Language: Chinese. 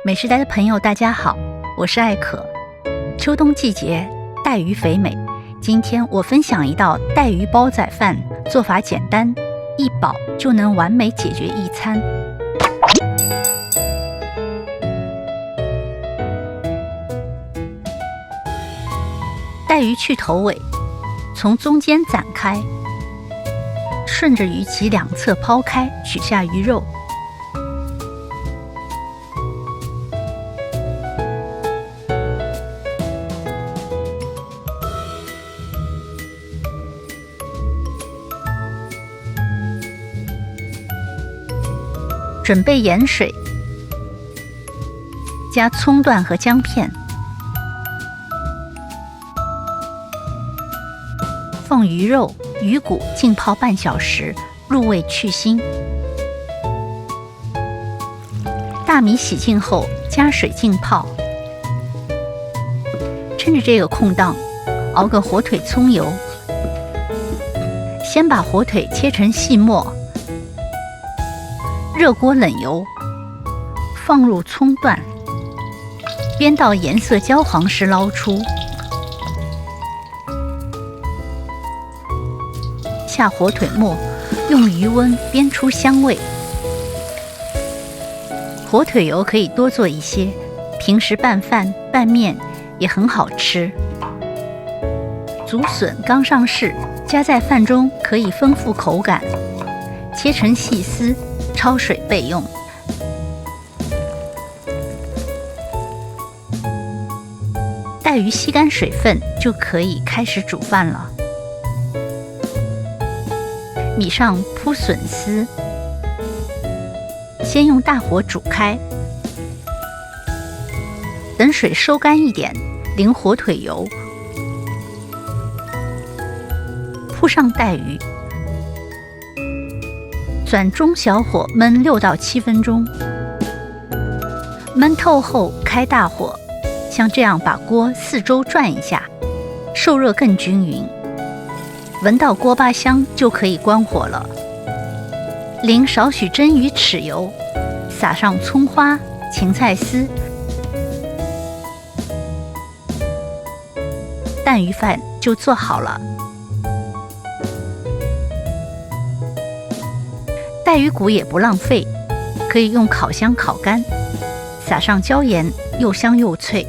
美食台的朋友大家好，我是艾可。秋冬季节，带鱼肥美。今天我分享一道带鱼煲仔饭，做法简单，一煲就能完美解决一餐。带鱼去头尾，从中间展开，顺着鱼鳍两侧抛开，取下鱼肉。准备盐水，加葱段和姜片，放鱼肉、鱼骨浸泡半小时，入味去腥。大米洗净后加水浸泡。趁着这个空档，熬个火腿葱油。先把火腿切成细末。热锅冷油，放入葱段，煸到颜色焦黄时捞出，下火腿末，用余温煸出香味。火腿油可以多做一些，平时拌饭拌面也很好吃。竹笋刚上市，加在饭中可以丰富口感，切成细丝，焯水备用。带鱼吸干水分，就可以开始煮饭了。米上铺笋丝，先用大火煮开，等水收干一点，淋火腿油，铺上带鱼，转中小火焖6到7分钟，焖透后开大火，像这样把锅四周转一下，受热更均匀。闻到锅巴香就可以关火了。淋少许蒸鱼豉油，撒上葱花、芹菜丝，蛋鱼饭就做好了。带鱼骨也不浪费，可以用烤箱烤干，撒上椒盐，又香又脆。